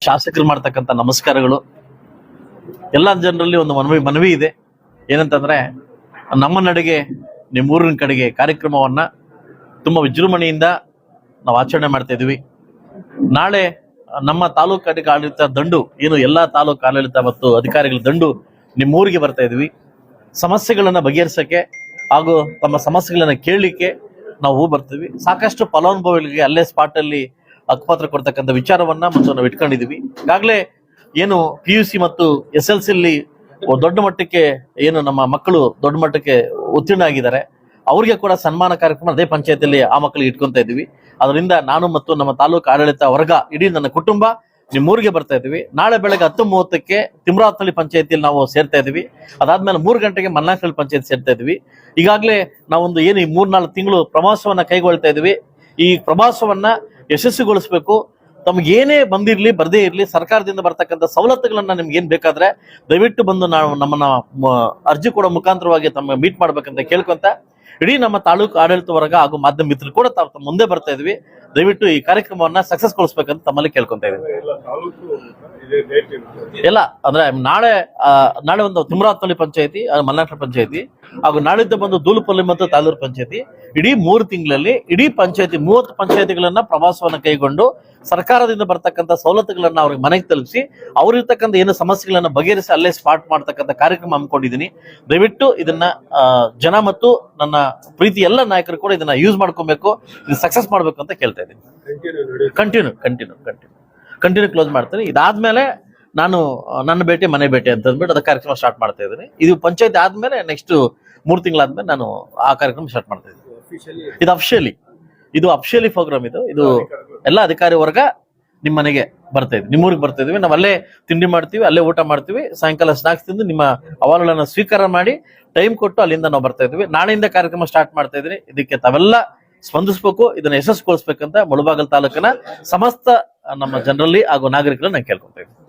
ಶಾಸಕರು ಮಾಡ್ತಕ್ಕಂಥ ನಮಸ್ಕಾರಗಳು. ಎಲ್ಲ ಜನರಲ್ಲಿ ಒಂದು ಮನವಿ ಇದೆ. ಏನಂತಂದ್ರೆ, ನಮ್ಮ ನಡೆಗೆ ನಿಮ್ಮೂರಿನ ಕಡೆಗೆ ಕಾರ್ಯಕ್ರಮವನ್ನ ತುಂಬಾ ವಿಜೃಂಭಣೆಯಿಂದ ನಾವು ಆಚರಣೆ ಮಾಡ್ತಾ ಇದೀವಿ. ನಾಳೆ ನಮ್ಮ ತಾಲೂಕು ಆಡಳಿತ ದಂಡು ಏನು ಎಲ್ಲಾ ತಾಲೂಕು ಆಡಳಿತ ಮತ್ತು ಅಧಿಕಾರಿಗಳ ದಂಡು ನಿಮ್ಮೂರಿಗೆ ಬರ್ತಾ ಇದೀವಿ. ಸಮಸ್ಯೆಗಳನ್ನ ಬಗೆಹರಿಸಕ್ಕೆ ಹಾಗೂ ತಮ್ಮ ಸಮಸ್ಯೆಗಳನ್ನ ಕೇಳಲಿಕ್ಕೆ ನಾವು ಬರ್ತೀವಿ. ಸಾಕಷ್ಟು ಫಲಾನುಭವಿಗಳಿಗೆ ಅಲ್ಲೇ ಸ್ಪಾಟ್ ಅಲ್ಲಿ ಹಕ್ಕುಪತ್ರ ಕೊಡ್ತಕ್ಕಂಥ ವಿಚಾರವನ್ನ ಮತ್ತು ನಾವು ಇಟ್ಕೊಂಡಿದೀವಿ. ಈಗಾಗಲೇ ಏನು PUC ಮತ್ತು SLC ಅಲ್ಲಿ ದೊಡ್ಡ ಮಟ್ಟಕ್ಕೆ ಏನು ನಮ್ಮ ಮಕ್ಕಳು ದೊಡ್ಡ ಮಟ್ಟಕ್ಕೆ ಉತ್ತೀರ್ಣ ಆಗಿದ್ದಾರೆ, ಅವ್ರಿಗೆ ಕೂಡ ಸನ್ಮಾನ ಕಾರ್ಯಕ್ರಮ ಅದೇ ಪಂಚಾಯತಿಯಲ್ಲಿ ಆ ಮಕ್ಕಳಿಗೆ ಇಟ್ಕೊಂತ ಇದೀವಿ. ಅದರಿಂದ ನಾನು ಮತ್ತು ನಮ್ಮ ತಾಲೂಕು ಆಡಳಿತ ವರ್ಗ ಇಡೀ ನನ್ನ ಕುಟುಂಬ ನಿಮ್ಮೂರಿಗೆ ಬರ್ತಾ ಇದೀವಿ. ನಾಳೆ ಬೆಳಗ್ಗೆ 10:30ಕ್ಕೆ ತಿಮ್ರಾತಳ್ಳಿ ಪಂಚಾಯತಿಯಲ್ಲಿ ನಾವು ಸೇರ್ತಾ ಇದೀವಿ. ಅದಾದ್ಮೇಲೆ 3 ಗಂಟೆಗೆ ಮಲ್ನಾಕಳ್ಳಿ ಪಂಚಾಯತ್ ಸೇರ್ತಾ ಇದೀವಿ. ಈಗಾಗಲೇ ನಾವೊಂದು ಏನು ಈ 3-4 ತಿಂಗಳು ಪ್ರವಾಸವನ್ನ ಕೈಗೊಳ್ತಾ ಇದೀವಿ. ಈ ಪ್ರವಾಸವನ್ನ ಯಶಸ್ವಿಗೊಳಿಸಬೇಕು. ತಮ್ಗೆ ಏನೇ ಬಂದಿರ್ಲಿ ಬರ್ದೇ ಇರ್ಲಿ, ಸರ್ಕಾರದಿಂದ ಬರ್ತಕ್ಕಂಥ ಸವಲತ್ತುಗಳನ್ನ ನಿಮ್ಗೆ ಏನ್ ಬೇಕಾದ್ರೆ ದಯವಿಟ್ಟು ಬಂದು ನಾವು ನಮ್ಮನ್ನ ಅರ್ಜಿ ಕೊಡೋ ಮುಖಾಂತರವಾಗಿ ತಮ್ಮ ಮೀಟ್ ಮಾಡ್ಬೇಕಂತ ಕೇಳ್ಕೊಂತ ಇಡೀ ನಮ್ಮ ತಾಲೂಕು ಆಡಳಿತ ವರ್ಗ ಹಾಗೂ ಮಾಧ್ಯಮ ಮಿತ್ರರು ಕೂಡ ಮುಂದೆ ಬರ್ತಾ ಇದ್ವಿ. ದಯವಿಟ್ಟು ಈ ಕಾರ್ಯಕ್ರಮವನ್ನ ಸಕ್ಸಸ್ ಗೊಳಿಸ್ಬೇಕಂತ ತಮ್ಮಲ್ಲಿ ಕೇಳ್ಕೊಂತ ಇದ್ದೀವಿ. ಎಲ್ಲ ಅಂದ್ರೆ ನಾಳೆ ಒಂದು ತಿಮ್ರಾತಳ್ಳಿ ಪಂಚಾಯತಿ, ಮಲ್ನಾಕಳ್ಳಿ ಪಂಚಾಯತಿ ಹಾಗೂ ನಾಳಿದ್ದು ಬಂದು ದೂಲುಪಲ್ಲಿ ಮತ್ತು ತಾಲೂರು ಪಂಚಾಯತಿ, ಇಡೀ 3 ತಿಂಗಳಲ್ಲಿ ಇಡೀ ಪಂಚಾಯತಿ 30 ಪಂಚಾಯತಿಗಳನ್ನ ಪ್ರವಾಸವನ್ನ ಕೈಗೊಂಡು ಸರ್ಕಾರದಿಂದ ಬರ್ತಕ್ಕಂಥ ಸವಲತ್ತುಗಳನ್ನ ಅವ್ರಿಗೆ ಮನೆಗೆ ತಲುಪಿಸಿ ಅವ್ರಿರ್ತಕ್ಕಂಥ ಏನು ಸಮಸ್ಯೆಗಳನ್ನ ಬಗೆಹರಿಸಿ ಅಲ್ಲೇ ಸ್ಪಾಟ್ ಮಾಡ್ತಕ್ಕಂಥ ಕಾರ್ಯಕ್ರಮ ಹಮ್ಮಿಕೊಂಡಿದ್ದೀನಿ. ದಯವಿಟ್ಟು ಇದನ್ನ ಜನ ಮತ್ತು ನನ್ನ ಪ್ರೀತಿ ಎಲ್ಲ ನಾಯಕರು ಕೂಡ ಇದನ್ನ ಯೂಸ್ ಮಾಡ್ಕೊಬೇಕು, ಇದು ಸಕ್ಸಸ್ ಮಾಡ್ಬೇಕು ಅಂತ ಕೇಳ್ತಾ ಇದ್ದೀನಿ. ಕಂಟಿನ್ಯೂ ಕ್ಲೋಸ್ ಮಾಡ್ತೀನಿ. ಇದಾದ್ಮೇಲೆ ನಾನು ನನ್ನ ಭೇಟಿ ಮನೆ ಭೇಟಿ ಅಂತ ಅಂದ್ಬಿಟ್ಟು ಅದ ಕಾರ್ಯಕ್ರಮ ಸ್ಟಾರ್ಟ್ ಮಾಡ್ತಾ ಇದ್ದೀನಿ. ಇದು ಪಂಚಾಯತ್ ಆದ್ಮೇಲೆ ನೆಕ್ಸ್ಟ್ 3 ತಿಂಗಳಾದ್ಮೇಲೆ ನಾನು ಆ ಕಾರ್ಯಕ್ರಮ ಸ್ಟಾರ್ಟ್ ಮಾಡ್ತಾ ಇದ್ದೀನಿ. ಇದು ಅಫಿಷಿಯಲಿ ಪ್ರೋಗ್ರಾಮ್. ಇದು ಎಲ್ಲ ಅಧಿಕಾರಿ ವರ್ಗ ನಿಮ್ಮ ಮನೆಗೆ ಬರ್ತಾ ಇದ್ವಿ, ನಿಮ್ಮೂರಿಗೆ ಬರ್ತಾ ಇದೀವಿ. ನಾವು ಅಲ್ಲೇ ತಿಂಡಿ ಮಾಡ್ತೀವಿ, ಅಲ್ಲೇ ಊಟ ಮಾಡ್ತೀವಿ, ಸಾಯಂಕಾಲ ಸ್ನಾಕ್ಸ್ ತಿಂದು ನಿಮ್ಮ ಅಹವಾಲುಗಳನ್ನ ಸ್ವೀಕಾರ ಮಾಡಿ ಟೈಮ್ ಕೊಟ್ಟು ಅಲ್ಲಿಂದ ನಾವು ಬರ್ತಾ ಇದ್ವಿ. ನಾಳೆಯಿಂದ ಕಾರ್ಯಕ್ರಮ ಸ್ಟಾರ್ಟ್ ಮಾಡ್ತಾ ಇದ್ರಿ. ಇದಕ್ಕೆ ತಾವೆಲ್ಲ ಸ್ಪಂದಿಸಬೇಕು, ಇದನ್ನ ಯಶಸ್ಸುಗೊಳಿಸ್ಬೇಕಂತ ಮುಳಬಾಗಿಲು ತಾಲೂಕಿನ ಸಮಸ್ತ ನಮ್ಮ ಜನರಲ್ಲಿ ಹಾಗೂ ನಾಗರಿಕರನ್ನ ನಾನು ಕೇಳ್ಕೊತಾ ಇದ್ದೀನಿ.